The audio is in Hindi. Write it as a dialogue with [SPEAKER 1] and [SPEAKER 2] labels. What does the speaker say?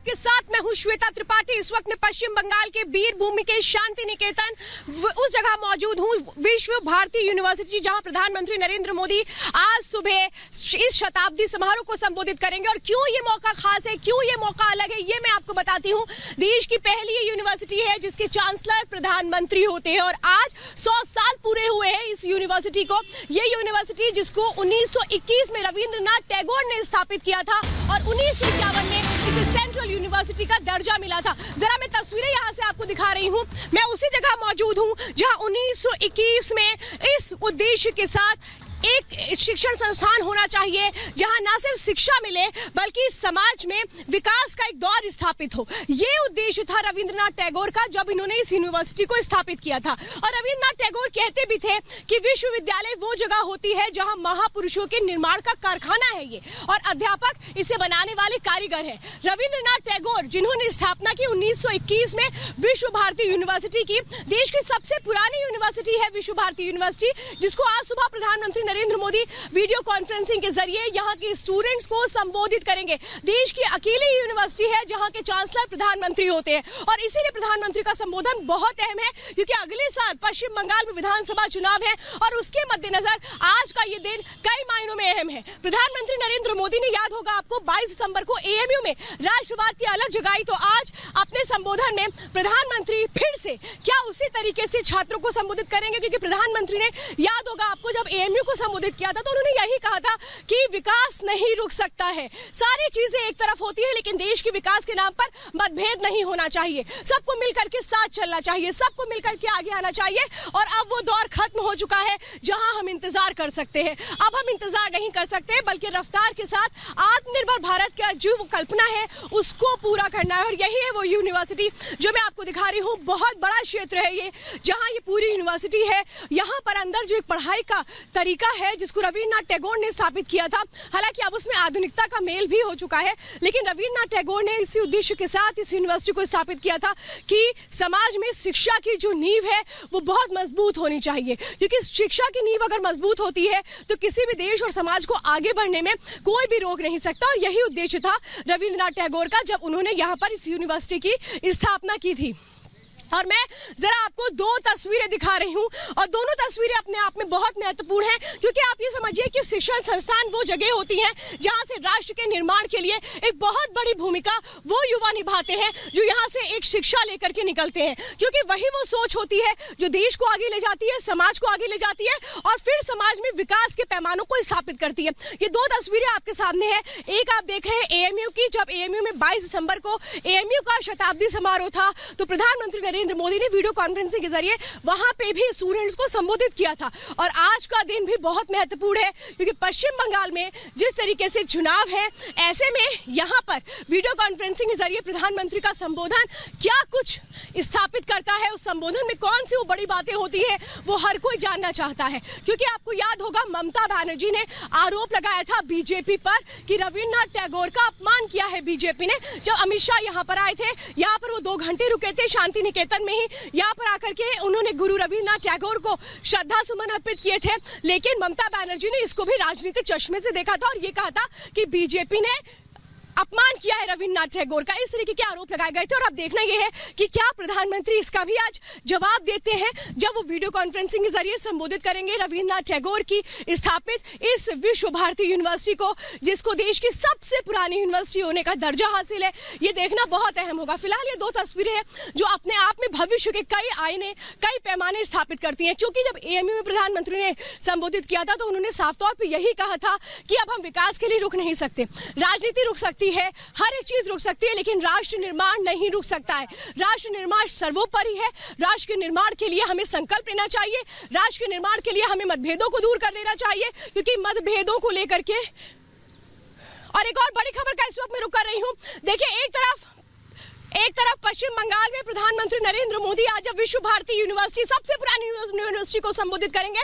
[SPEAKER 1] आपके साथ मैं हूं श्वेता त्रिपाठी। इस वक्त मैं पश्चिम बंगाल के वीरभूमि के शांति निकेतन उस जगह मौजूद हूं, विश्व भारती यूनिवर्सिटी, जहां प्रधानमंत्री नरेंद्र मोदी आज सुबह इस शताब्दी समारोह को संबोधित करेंगे। और क्यों ये मौका खास है, क्यों ये मौका अलग है, ये मैं आपको बताती हूँ। देश की पहली ये यूनिवर्सिटी है जिसके चांसलर प्रधानमंत्री होते हैं और आज 100 साल पूरे हुए हैं इस यूनिवर्सिटी को। ये यूनिवर्सिटी जिसको 1921 में रविंद्रनाथ टैगोर ने स्थापित किया था और 1951 में इसे सेंट्रल यूनिवर्सिटी का दर्जा मिला था। जरा मैं तस्वीरें यहाँ से आपको दिखा रही हूँ। मैं उसी जगह मौजूद हूँ जहाँ 1921 में इस उद्देश्य के साथ एक शिक्षण संस्थान होना चाहिए जहां ना सिर्फ शिक्षा मिले बल्कि समाज में विकास का एक दौर स्थापित हो। ये उद्देश्य था रविंद्रनाथ टैगोर का जब इन्होंने इस यूनिवर्सिटी को स्थापित किया था। और रविंद्रनाथ टैगोर कहते भी थे कि विश्वविद्यालय वो जगह होती है जहां महापुरुषों के निर्माण का कारखाना है ये, और अध्यापक इसे बनाने वाले कारीगर है। रविंद्रनाथ टैगोर जिन्होंने स्थापना की 1921 में विश्व भारती यूनिवर्सिटी की, देश की सबसे पुरानी यूनिवर्सिटी है विश्व भारती यूनिवर्सिटी, जिसको आज सुबह प्रधानमंत्री नरेंद्र मोदी वीडियो कॉन्फ्रेंसिंग के जरिए यहां के स्टूडेंट्स को संबोधित करेंगे। देश की अकेली यूनिवर्सिटी है जहां के चांसलर प्रधानमंत्री होते हैं और इसीलिए प्रधानमंत्री का संबोधन बहुत अहम है, क्योंकि अगले साल पश्चिम बंगाल में विधानसभा चुनाव है और उसके मद्देनजर आज का ये दिन कई मायनों में अहम है। प्रधानमंत्री नरेंद्र मोदी ने, याद होगा आपको, 22 दिसंबर को एएमयू में राष्ट्रवाद की अलग जगाई, तो आज अपने संबोधन में प्रधानमंत्री फिर से क्या उसी तरीके से छात्रों को संबोधित करेंगे, क्योंकि प्रधानमंत्री ने, याद होगा आपको, जब एएमयू को संबोधित किया था तो उन्होंने यही कहा था कि विकास नहीं रुक सकता है। सारी चीजें एक तरफ होती है लेकिन देश के विकास के नाम पर मतभेद नहीं होना चाहिए, सबको मिलकर के साथ चलना चाहिए, सबको मिलकर के आगे आना चाहिए। और अब वो दौर खत्म हो चुका है जहां हम इंतजार कर सकते हैं। अब हम इंतजार नहीं कर सकते बल्कि रफ्तार के साथ आत्मनिर्भर भारत का जो कल्पना है उसको पूरा करना है। और यही है वो यूनिवर्सिटी जो मैं आपको दिखा रही हूँ। बहुत बड़ा क्षेत्र है ये जहाँ ये पूरी यूनिवर्सिटी है। यहाँ पर अंदर जो एक पढ़ाई का तरीका है जिसको रविंद्रनाथ टैगोर ने स्थापित किया था, हालांकि अब उसमें आधुनिकता का मेल भी हो चुका है, लेकिन रविंद्रनाथ टैगोर ने इसी उद्देश्य के साथ इस यूनिवर्सिटी को स्थापित किया था कि समाज में शिक्षा की जो नींव है वो बहुत मजबूत होनी चाहिए, क्योंकि शिक्षा की नींव अगर मजबूत होती है तो किसी भी देश और समाज को आगे बढ़ने में कोई भी रोक नहीं सकता। और यही उद्देश्य था रविंद्रनाथ टैगोर का जब उन्होंने यहाँ पर इस यूनिवर्सिटी की स्थापना की थी। और मैं जरा आपको दो तस्वीरें दिखा रही हूं और दोनों तस्वीरें अपने आप में बहुत महत्वपूर्ण हैं, क्योंकि आप ये समझिए कि शिक्षण संस्थान वो जगह होती हैं जहां से राष्ट्र के निर्माण के लिए एक बहुत बड़ी भूमिका वो युवा निभाते हैं जो यहां से एक शिक्षा लेकर के निकलते हैं, क्योंकि वही वो सोच होती है जो देश को आगे ले जाती है, समाज को आगे ले जाती है और फिर समाज में विकास के पैमानों को स्थापित करती है। ये दो तस्वीरें आपके सामने है। एक आप देख रहे हैं एएमयू की, जब एएमयू में 22 दिसंबर को एएमयू का शताब्दी समारोह था तो प्रधानमंत्री नरेंद्र मोदी ने वीडियो कॉन्फ्रेंसिंग के जरिए वहां पे भी स्टूडेंट्स को संबोधित किया था। और आज का दिन भी बहुत महत्वपूर्ण है क्योंकि पश्चिम बंगाल में जिस तरीके से चुनाव है, ऐसे में यहां पर वीडियो कॉन्फ्रेंसिंग के जरिए प्रधानमंत्री का संबोधन क्या कुछ स्थापित करता है, उस संबोधन में कौन सी वो बड़ी बातें होती है, वो हर कोई जानना चाहता है। क्योंकि आपको याद होगा ममता बनर्जी ने आरोप लगाया था बीजेपी पर कि रविंद्रनाथ टैगोर का अपमान किया है बीजेपी ने। जब अमित शाह यहाँ पर आए थे, यहाँ पर वो 2 घंटे रुके थे शांति निकेतन में ही, यहाँ पर आकर के उन्होंने गुरु रविंद्रनाथ टैगोर को श्रद्धा सुमन अर्पित किए थे, लेकिन ममता बनर्जी ने इसको भी राजनीतिक चश्मे से देखा था और ये कहा था कि बीजेपी ने अपमान किया है रविंद्रनाथ टैगोर का। इस तरीके के आरोप लगाए गए थे और अब देखना यह है कि क्या प्रधानमंत्री इसका भी आज जवाब देते हैं जब वो वीडियो कॉन्फ्रेंसिंग के जरिए संबोधित करेंगे रविंद्रनाथ टैगोर की स्थापित इस विश्व भारती यूनिवर्सिटी को, जिसको देश की सबसे पुरानी यूनिवर्सिटी होने का दर्जा हासिल है। ये देखना बहुत अहम होगा। फिलहाल ये 2 तस्वीरें हैं जो अपने आप में भविष्य के कई आईने, कई पैमाने स्थापित करती हैं, क्योंकि जब एएमयू में प्रधानमंत्री ने संबोधित किया था तो उन्होंने साफ तौर पर यही कहा था कि अब हम विकास के लिए रुक नहीं सकते, राजनीति रुक सकती है, हर एक चीज रुक सकती है, लेकिन राष्ट्र निर्माण नहीं रुक सकता है। राष्ट्र निर्माण सर्वोपरि है। राष्ट्र के निर्माण के लिए हमें संकल्प लेना चाहिए, राष्ट्र के निर्माण के लिए हमें मतभेदों को दूर कर देना चाहिए, क्योंकि मतभेदों को लेकर के। और एक और बड़ी खबर का इस वक्त मैं रुक कर रही हूं। देखिए, एक तरफ पश्चिम बंगाल में प्रधानमंत्री नरेंद्र मोदी आज विश्व भारती यूनिवर्सिटी, सबसे पुरानी यूनिवर्सिटी को संबोधित करेंगे,